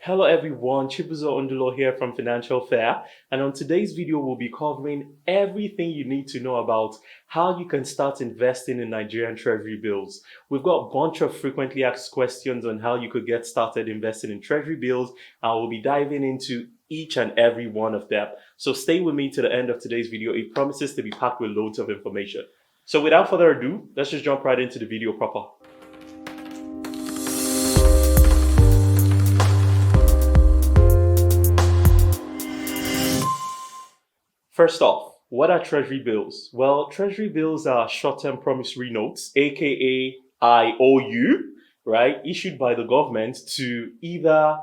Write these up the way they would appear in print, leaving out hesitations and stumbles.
Hello everyone, Chibuzo Ondulo here from Financial Fair, and on today's video we'll be covering everything you need to know about how you can start investing in Nigerian Treasury Bills. We've got a bunch of frequently asked questions on how you could get started investing in Treasury Bills, and we'll be diving into each and every one of them. So stay with me to the end of today's video. It promises to be packed with loads of information. So without further ado, let's just jump right into the video proper. First off, what are Treasury bills? Well, Treasury bills are short-term promissory notes, aka IOU, right? Issued by the government to either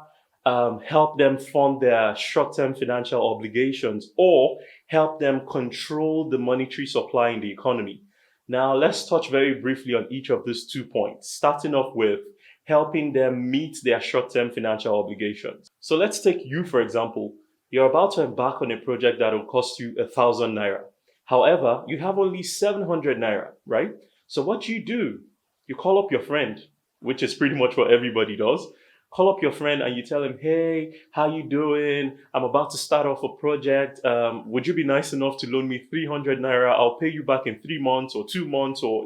help them fund their short-term financial obligations or help them control the monetary supply in the economy. Now, let's touch very briefly on each of these 2 points, starting off with helping them meet their short-term financial obligations. So let's take you, for example. You're about to embark on a project that will cost you 1,000 naira. However, you have only 700 naira, right? So what do, you call up your friend, which is pretty much what everybody does. Call up your friend and you tell him, hey, how you doing? I'm about to start off a project. Would you be nice enough to loan me 300 naira? I'll pay you back in 3 months or 2 months, or,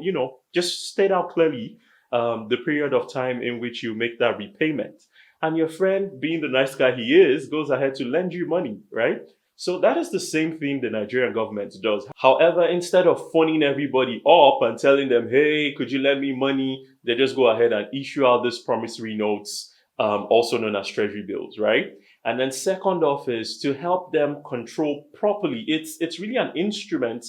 just state out clearly the period of time in which you make that repayment. And your friend, being the nice guy he is, goes ahead to lend you money, right? So that is the same thing the Nigerian government does. However, instead of phoning everybody up and telling them, hey, could you lend me money? They just go ahead and issue out these promissory notes, also known as treasury bills, right? And then second off is to help them control properly. It's really an instrument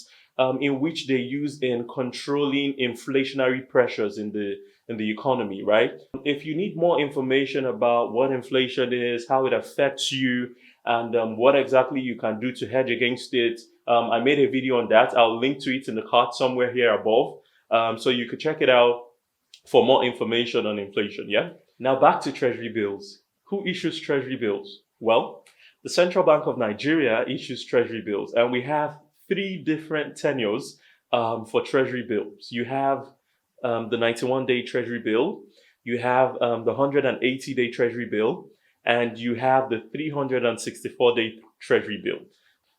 in which they use in controlling inflationary pressures in the economy, right? If you need more information about what inflation is, how it affects you, and what exactly you can do to hedge against it, I made a video on that. I'll link to it in the card somewhere here above, so you could check it out for more information on inflation, yeah? Now back to treasury bills. Who issues treasury bills? Well, the Central Bank of Nigeria issues treasury bills, and we have three different tenures for treasury bills. You have the 91-day treasury bill, you have the 180-day treasury bill, and you have the 364-day treasury bill.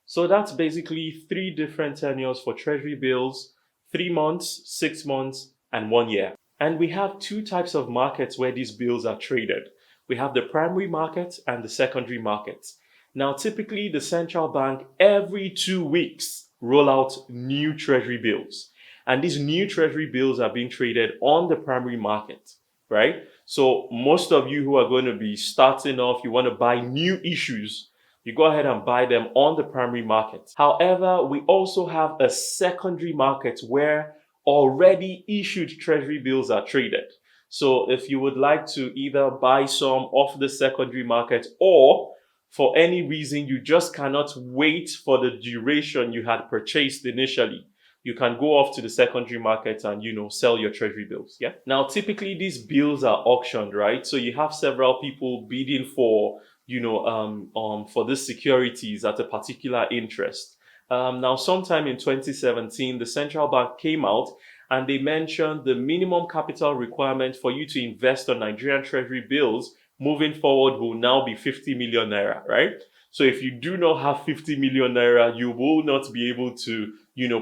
So that's basically three different tenures for treasury bills: 3 months, 6 months, and 1 year. And we have two types of markets where these bills are traded. We have the primary market and the secondary market. Now, typically the central bank every 2 weeks roll out new treasury bills. And these new treasury bills are being traded on the primary market, right? So most of you who are going to be starting off, you want to buy new issues, you go ahead and buy them on the primary market. However, we also have a secondary market where already issued treasury bills are traded. So if you would like to either buy some off the secondary market, or for any reason you just cannot wait for the duration you had purchased initially, you can go off to the secondary market and, sell your treasury bills. Yeah. Now, typically these bills are auctioned, right? So you have several people bidding for, for these securities at a particular interest. Now, sometime in 2017, the central bank came out and they mentioned the minimum capital requirement for you to invest on Nigerian treasury bills moving forward will now be 50 million naira, right? So if you do not have 50 million naira, you will not be able to,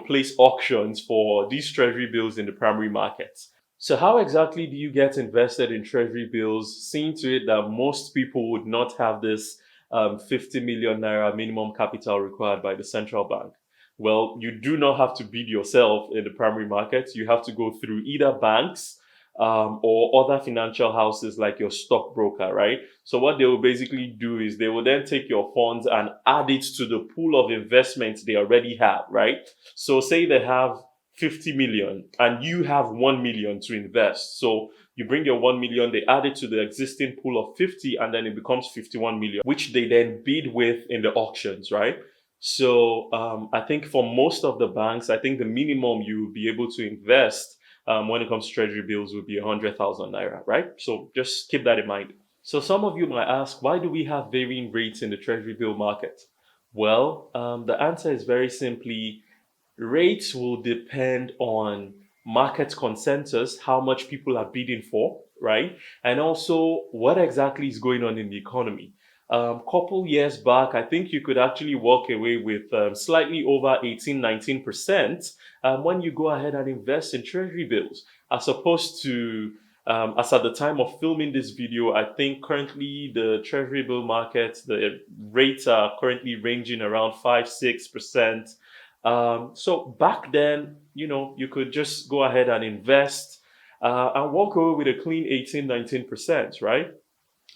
place auctions for these treasury bills in the primary market. So how exactly do you get invested in treasury bills, seeing to it that most people would not have this 50 million naira minimum capital required by the central bank? Well, you do not have to bid yourself in the primary market. You have to go through either banks or other financial houses like your stockbroker, right? So what they will basically do is they will then take your funds and add it to the pool of investments they already have, right? So say they have 50 million and you have 1 million to invest. So you bring your 1 million, they add it to the existing pool of 50, and then it becomes 51 million, which they then bid with in the auctions, right? So I think for most of the banks, I think the minimum you will be able to invest when it comes to treasury bills would be 100,000 naira, right? So just keep that in mind. So some of you might ask, why do we have varying rates in the treasury bill market? Well, the answer is very simply, rates will depend on market consensus, how much people are bidding for, right? And also what exactly is going on in the economy. Couple years back, I think you could actually walk away with slightly over 18, 19% when you go ahead and invest in treasury bills, as opposed to as at the time of filming this video, I think currently the treasury bill market, the rates are currently ranging around 5, 6%. So back then, you could just go ahead and invest and walk away with a clean 18, 19%, right?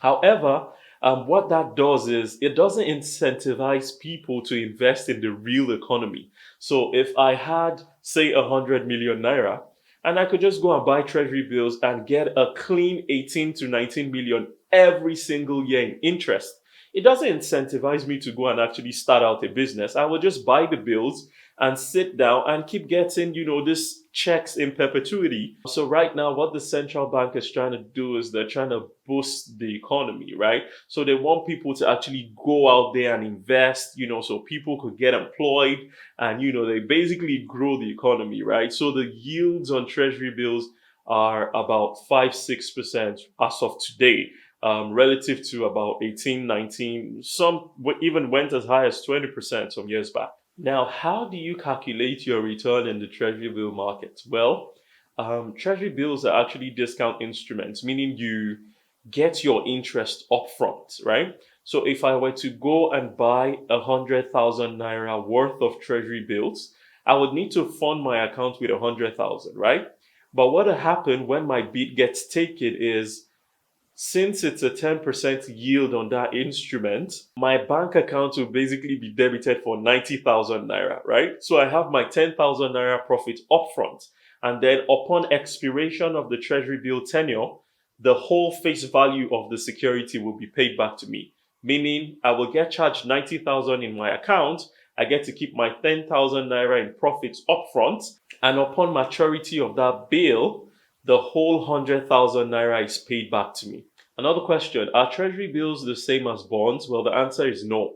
However, what that does is it doesn't incentivize people to invest in the real economy. So if I had, say, 100 million naira, and I could just go and buy treasury bills and get a clean 18 to 19 million every single year in interest, it doesn't incentivize me to go and actually start out a business. I will just buy the bills and sit down and keep getting, this checks in perpetuity. So right now, what the central bank is trying to do is they're trying to boost the economy, right? So they want people to actually go out there and invest, so people could get employed and, they basically grow the economy, right? So the yields on treasury bills are about 5, 6% as of today. Relative to about 18, 19, some even went as high as 20% some years back. Now, how do you calculate your return in the treasury bill market? Well, treasury bills are actually discount instruments, meaning you get your interest upfront, right? So if I were to go and buy 100,000 naira worth of treasury bills, I would need to fund my account with 100,000, right? But what will happen when my bid gets taken is, since it's a 10% yield on that instrument, my bank account will basically be debited for 90,000 naira, right? So I have my 10,000 naira profit upfront. And then upon expiration of the treasury bill tenure, the whole face value of the security will be paid back to me. Meaning I will get charged 90,000 in my account. I get to keep my 10,000 naira in profits upfront. And upon maturity of that bill, the whole 100,000 naira is paid back to me. Another question, are treasury bills the same as bonds? Well, the answer is no.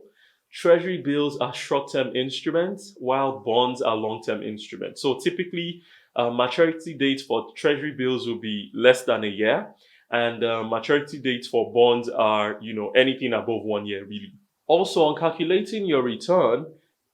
Treasury bills are short-term instruments while bonds are long-term instruments. So typically, maturity dates for treasury bills will be less than a year, and maturity dates for bonds are, anything above 1 year, really. Also, on calculating your return,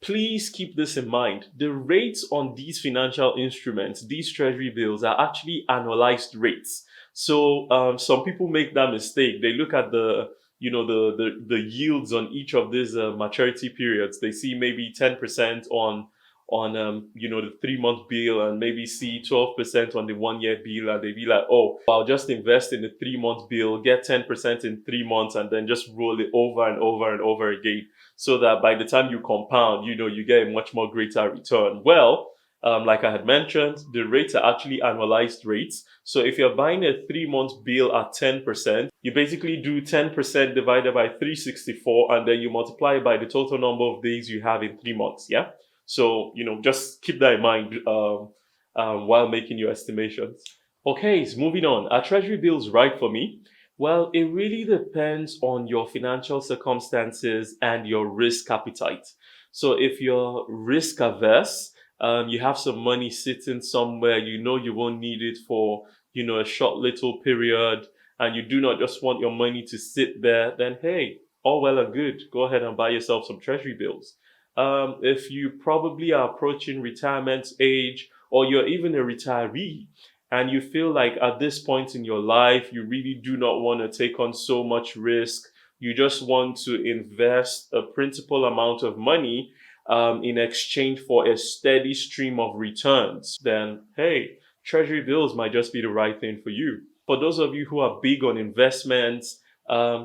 please keep this in mind. The rates on these financial instruments, these treasury bills, are actually annualized rates. So some people make that mistake. They look at the yields on each of these maturity periods. They see maybe 10% on the 3-month bill, and maybe see 12% on the 1 year bill, and they be like, oh, I'll just invest in the 3-month bill, get 10% in 3 months, and then just roll it over and over and over again, so that by the time you compound, you get a much more greater return. Well, like I had mentioned, the rates are actually annualized rates. So if you're buying a 3-month bill at 10%, you basically do 10% divided by 364, and then you multiply by the total number of days you have in 3 months. Yeah. So, just keep that in mind while making your estimations. Okay, so moving on. Are treasury bills right for me? Well, it really depends on your financial circumstances and your risk appetite. So if you're risk averse, you have some money sitting somewhere, you won't need it for, a short little period, and you do not just want your money to sit there, then hey, all well and good. Go ahead and buy yourself some treasury bills. If you probably are approaching retirement age, or you're even a retiree, and you feel like at this point in your life, you really do not want to take on so much risk, you just want to invest a principal amount of money in exchange for a steady stream of returns, then hey, treasury bills might just be the right thing for you. For those of you who are big on investments,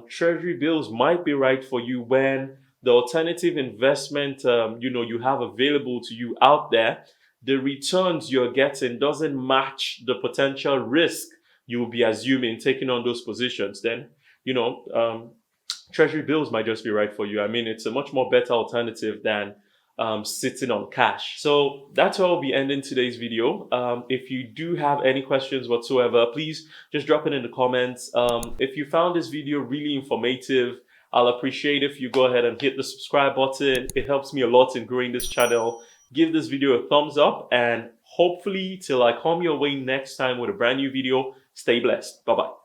treasury bills might be right for you when the alternative investment you have available to you out there, the returns you're getting doesn't match the potential risk you will be assuming taking on those positions. Then treasury bills might just be right for you. I mean, it's a much more better alternative than sitting on cash. So that's where I'll be ending today's video. If you do have any questions whatsoever, please just drop it in the comments. If you found this video really informative, I'll appreciate if you go ahead and hit the subscribe button. It helps me a lot in growing this channel. Give this video a thumbs up, and hopefully till I come your way next time with a brand new video, stay blessed. Bye-bye.